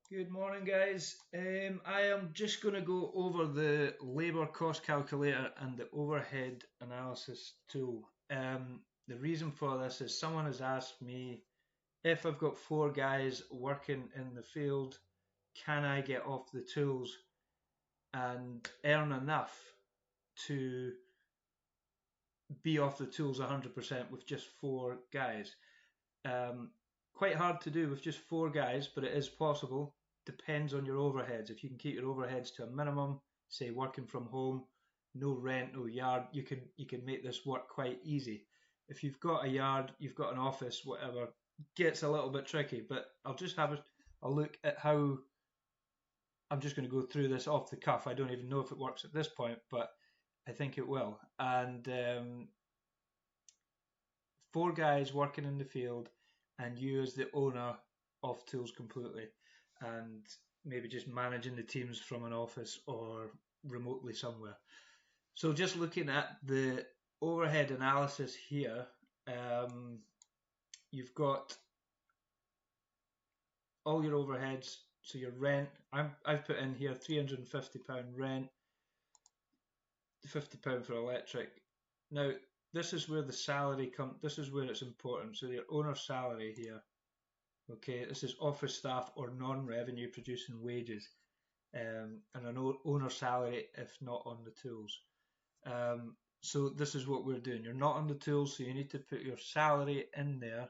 Good morning, guys. I am just going to go over the labour cost calculator and the overhead analysis tool. The reason for this is someone has asked me if I've got four guys working in the field, can I get off the tools and earn enough to be off the tools 100% with just four guys? Um, Quite hard to do with just four guys, but it is possible. Depends on your overheads. If you can keep your overheads to a minimum, say working from home, no rent, no yard, you can make this work quite easy. If you've got a yard, you've got an office, whatever, gets a little bit tricky. But I'll just have a look at how I'm just going to go through this off the cuff. I don't even know if it works at this point, but I think it will. And four guys working in the field and you as the owner of tools completely and maybe just managing the teams from an office or remotely somewhere. So just looking at the overhead analysis here, you've got all your overheads. So your rent, I've put in here £350 rent, £50 for electric. Now this is where the salary comes. This is where it's important. So your owner salary here. Okay, this is office staff or non-revenue producing wages, and an owner salary if not on the tools. So this is what we're doing. You're not on the tools, so you need to put your salary in there.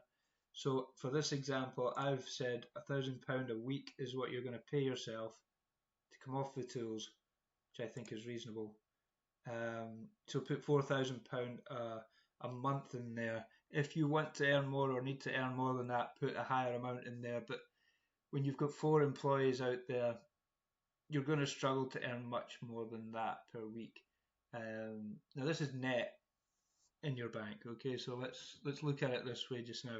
So for this example, I've said £1,000 a week is what you're going to pay yourself to come off the tools, which I think is reasonable. So put £4,000 a month in there. If you want to earn more or need to earn more than that, put a higher amount in there. But when you've got four employees out there, you're going to struggle to earn much more than that per week. Now this is net in your bank. Okay, so let's look at it this way just now.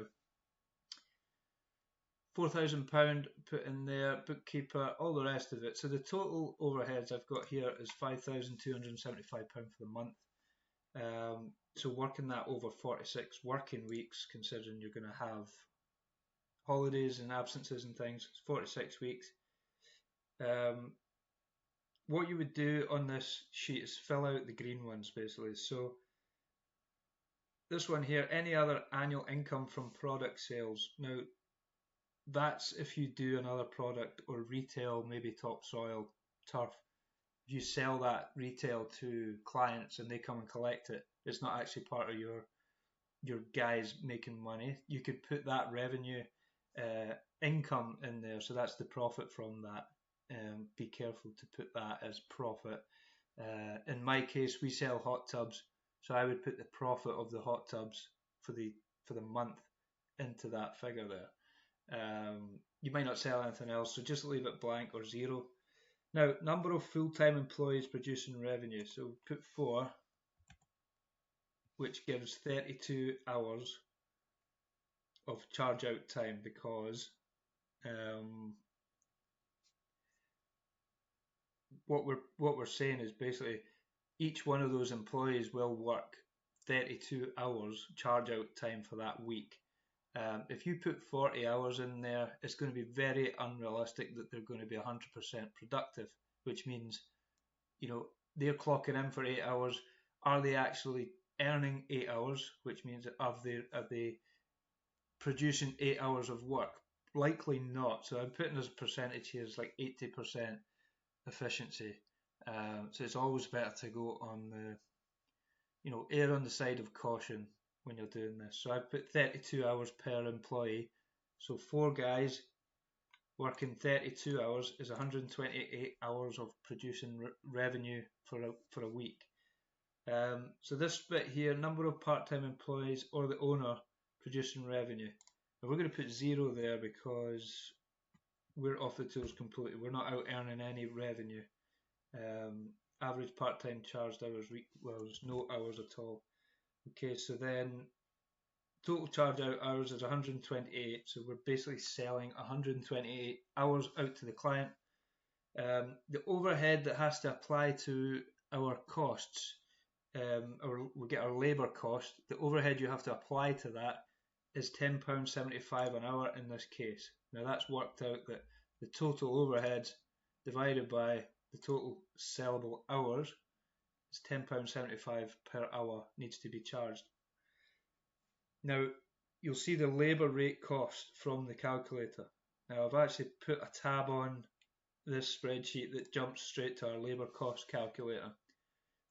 £4,000 put in there, bookkeeper, all the rest of it. So the total overheads I've got here is £5,275 for the month. So working that over 46 working weeks, considering you're going to have holidays and absences and things, it's 46 weeks. What you would do on this sheet is fill out the green ones basically. So this one here, any other annual income from product sales. Now that's if you do another product or retail, maybe topsoil, turf. If you sell that retail to clients and they come and collect it, it's not actually part of your guys making money. You could put that revenue income in there, so that's the profit from that. Be careful to put that as profit. In my case, we sell hot tubs, so I would put the profit of the hot tubs for the month into that figure there. You might not sell anything else, so just leave it blank or zero. Now, number of full-time employees producing revenue. So put 4, which gives 32 hours of charge out time because what we're saying is basically each one of those employees will work 32 hours charge out time for that week. If you put 40 hours in there, it's going to be very unrealistic that they're going to be 100% productive, which means, they're clocking in for 8 hours. Are they actually earning 8 hours? Which means are they producing 8 hours of work? Likely not. So I'm putting this percentage here as like 80% efficiency. So it's always better to go on the, err on the side of caution when you're doing this. So I put 32 hours per employee. So 4 guys working 32 hours is 128 hours of producing revenue for a week. So this bit here, number of part-time employees or the owner producing revenue. Now we're going to put 0 there because we're off the tools completely. We're not out earning any revenue. Average part-time charged hours week, well, there's no hours at all. Okay, so then total charge out hours is 128, so we're basically selling 128 hours out to the client. The overhead that has to apply to our costs, or we get our labour cost, the overhead you have to apply to that is £10.75 an hour in this case. Now that's worked out that the total overheads divided by the total sellable hours is £10.75 per hour needs to be charged. Now, you'll see the labour rate cost from the calculator. Now, I've actually put a tab on this spreadsheet that jumps straight to our labour cost calculator.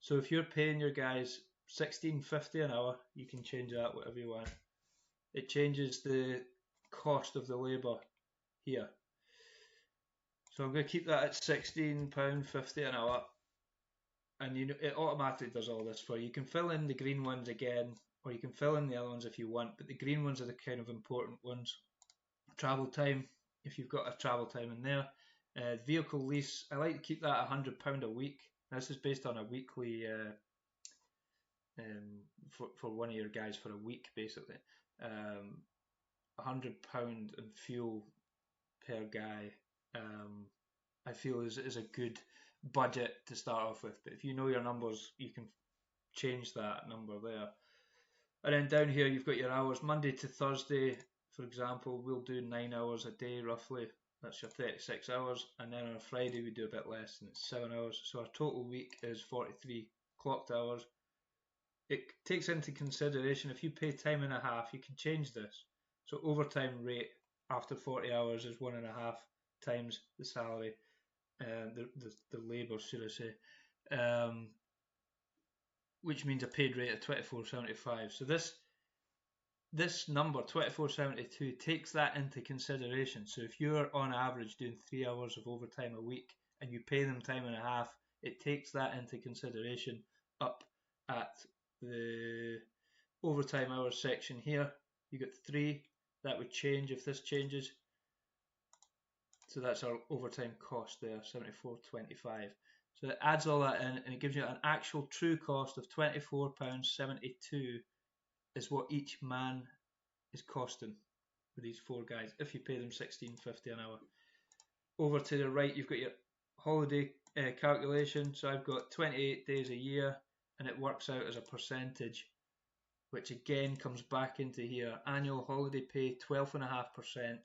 So if you're paying your guys $16.50 an hour, you can change that whatever you want. It changes the cost of the labour here. So I'm going to keep that at £16.50 an hour, and it automatically does all this for you. You can fill in the green ones again, or you can fill in the other ones if you want, but the green ones are the kind of important ones. Travel time, if you've got a travel time in there. Vehicle lease, I like to keep that £100 a week. This is based on a weekly, for one of your guys for a week, basically. £100 in fuel per guy, I feel is a good budget to start off with. But if you know your numbers, you can change that number there. And then down here, you've got your hours. Monday to Thursday, for example, we'll do 9 hours a day roughly. That's your 36 hours. And then on a Friday, we do a bit less, and it's 7 hours. So our total week is 43 clocked hours. It takes into consideration, if you pay time and a half, you can change this. So overtime rate after 40 hours is 1.5 times the salary, the labour, should I say, which means a paid rate of $24.75. So this number, $24.72, takes that into consideration. So if you're on average doing 3 hours of overtime a week and you pay them time and a half, it takes that into consideration up at the overtime hours section here. You got 3. That would change if this changes. So that's our overtime cost there, $74.25. So it adds all that in, and it gives you an actual true cost of £24.72 is what each man is costing for these 4 guys if you pay them $16.50 an hour. Over to the right, you've got your holiday calculation. So I've got 28 days a year, and it works out as a percentage, which again comes back into here. Annual holiday pay, 12.5%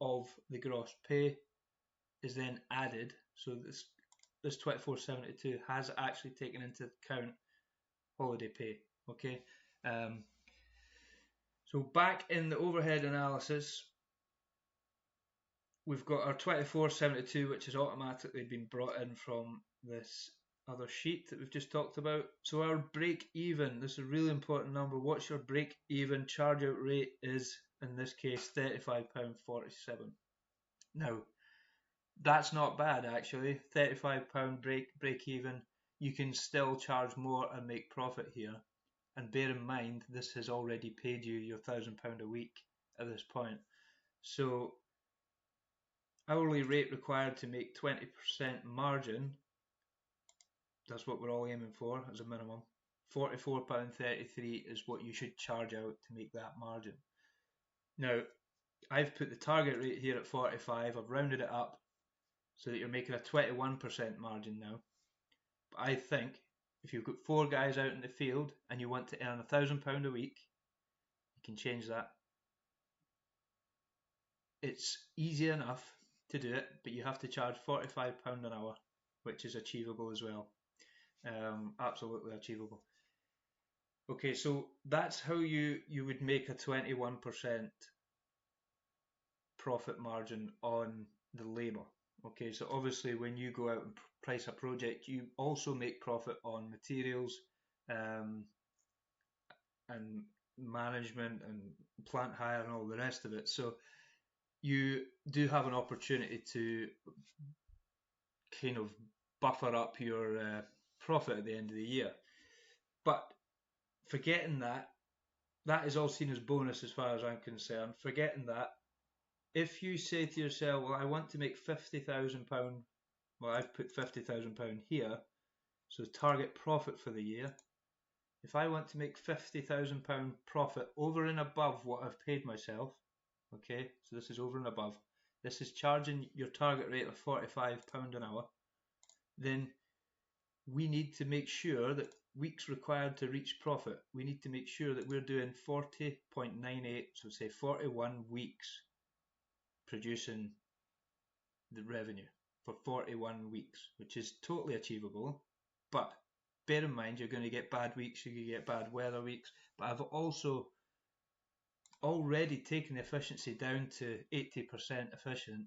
of the gross pay is then added. So this $24.72 has actually taken into account holiday pay. Okay. So back in the overhead analysis, we've got our $24.72, which has automatically been brought in from this other sheet that we've just talked about. So our break even, this is a really important number. What's your break even charge out rate is, in this case, £35.47. Now, that's not bad actually. £35 break even. You can still charge more and make profit here. And bear in mind, this has already paid you your £1,000 a week at this point. So hourly rate required to make 20% margin, that's what we're all aiming for as a minimum. £44.33 is what you should charge out to make that margin. Now, I've put the target rate here at 45. I've rounded it up so that you're making a 21% margin now. But I think if you've got 4 guys out in the field and you want to earn £1,000 a week, you can change that. It's easy enough to do it, but you have to charge £45 an hour, which is achievable as well. Absolutely achievable. Okay, so that's how you would make a 21% profit margin on the labour. Okay, so obviously when you go out and price a project, you also make profit on materials and management and plant hire and all the rest of it. So you do have an opportunity to kind of buffer up your profit at the end of the year. But forgetting that, that is all seen as bonus as far as I'm concerned. Forgetting that, if you say to yourself, well, I want to make £50,000, well, I've put £50,000 here, so target profit for the year. If I want to make £50,000 profit over and above what I've paid myself, okay, so this is over and above, this is charging your target rate of £45 an hour, then we need to make sure that weeks required to reach profit, we need to make sure that we're doing 40.98, so say 41 weeks producing the revenue for 41 weeks, which is totally achievable. But bear in mind, you're going to get bad weeks, you're going to get bad weather weeks. But I've also already taken the efficiency down to 80% efficient.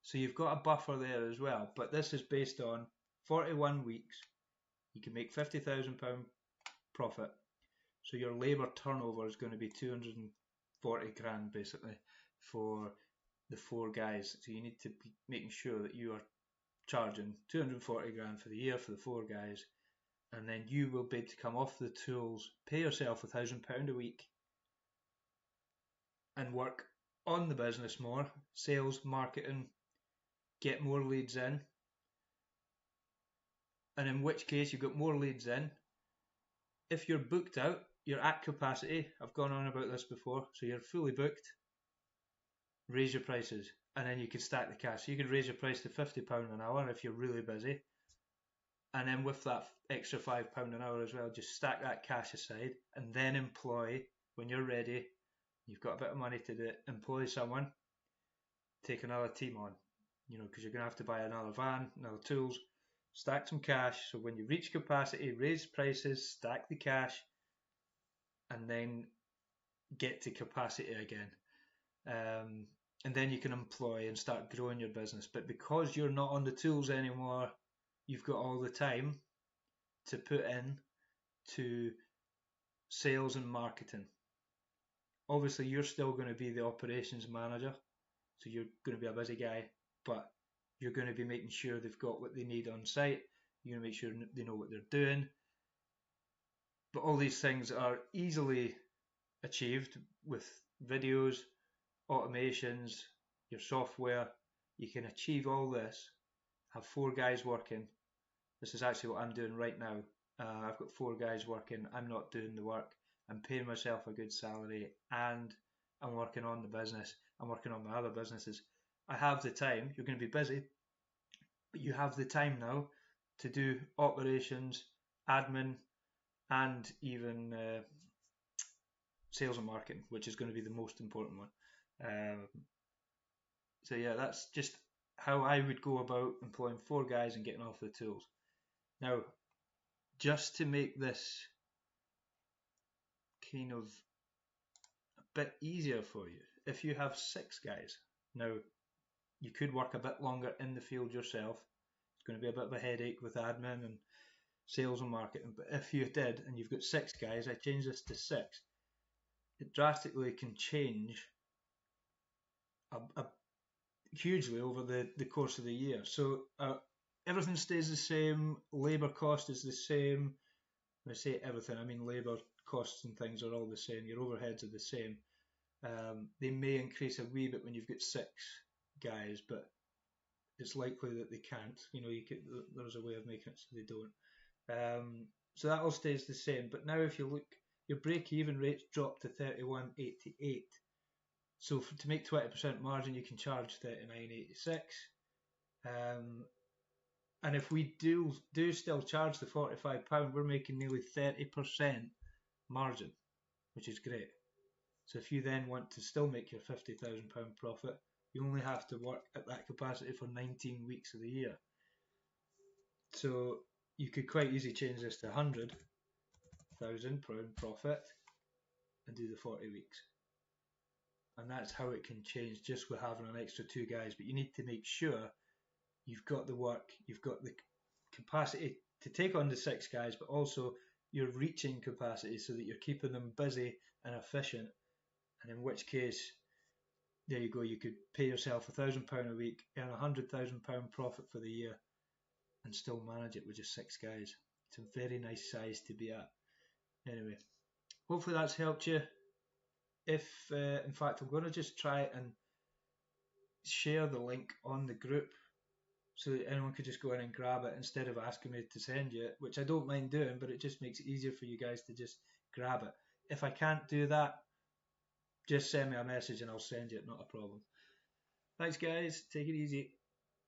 So you've got a buffer there as well. But this is based on 41 weeks. You can make £50,000 profit. So your labour turnover is going to be 240 grand basically for the 4 guys. So you need to be making sure that you are charging 240 grand for the year for the 4 guys, and then you will be able to come off the tools, pay yourself £1,000 a week, and work on the business more, sales, marketing, get more leads in. And in which case you've got more leads in. If you're booked out, you're at capacity. I've gone on about this before. So you're fully booked. Raise your prices, and then you can stack the cash. So you can raise your price to £50 an hour if you're really busy. And then with that extra £5 an hour as well, just stack that cash aside and then employ, when you're ready, you've got a bit of money to do it, employ someone, take another team on, because you're going to have to buy another van, another tools, stack some cash. So when you reach capacity, raise prices, stack the cash, and then get to capacity again. And then you can employ and start growing your business. But because you're not on the tools anymore, you've got all the time to put in to sales and marketing. Obviously, you're still going to be the operations manager, so you're going to be a busy guy, but you're going to be making sure they've got what they need on site. You're going to make sure they know what they're doing. But all these things are easily achieved with videos, automations, your software. You can achieve all this, have 4 guys working. This is actually what I'm doing right now. I've got 4 guys working. I'm not doing the work. I'm paying myself a good salary, and I'm working on the business. I'm working on my other businesses. I have the time. You're going to be busy, but you have the time now to do operations, admin, and even sales and marketing, which is going to be the most important one. So yeah, that's just how I would go about employing 4 guys and getting off the tools. Now, just to make this kind of a bit easier for you, if you have 6 guys, now you could work a bit longer in the field yourself. It's going to be a bit of a headache with admin and sales and marketing, but if you did and you've got 6 guys, I changed this to 6, it drastically can change hugely over the course of the year. So everything stays the same, labour cost is the same. When I say everything, I mean labour costs and things are all the same, your overheads are the same. They may increase a wee bit when you've got 6 guys, but it's likely that they can't. There's a way of making it so they don't. So that all stays the same. But now if you look, your break-even rates drop to 31.88. So to make 20% margin, you can charge 39.86. And if we do still charge the £45, we're making nearly 30% margin, which is great. So if you then want to still make your £50,000 profit, you only have to work at that capacity for 19 weeks of the year. So you could quite easily change this to £100,000 profit and do the 40 weeks. And that's how it can change just with having an extra 2 guys. But you need to make sure you've got the work, you've got the capacity to take on the 6 guys, but also you're reaching capacity so that you're keeping them busy and efficient. And in which case, there you go, you could pay yourself £1,000 a week, earn £100,000 profit for the year, and still manage it with just 6 guys. It's a very nice size to be at. Anyway, hopefully that's helped you. If, in fact, I'm going to just try and share the link on the group so that anyone could just go in and grab it instead of asking me to send you it, which I don't mind doing, but it just makes it easier for you guys to just grab it. If I can't do that, just send me a message and I'll send you it, not a problem. Thanks guys, take it easy.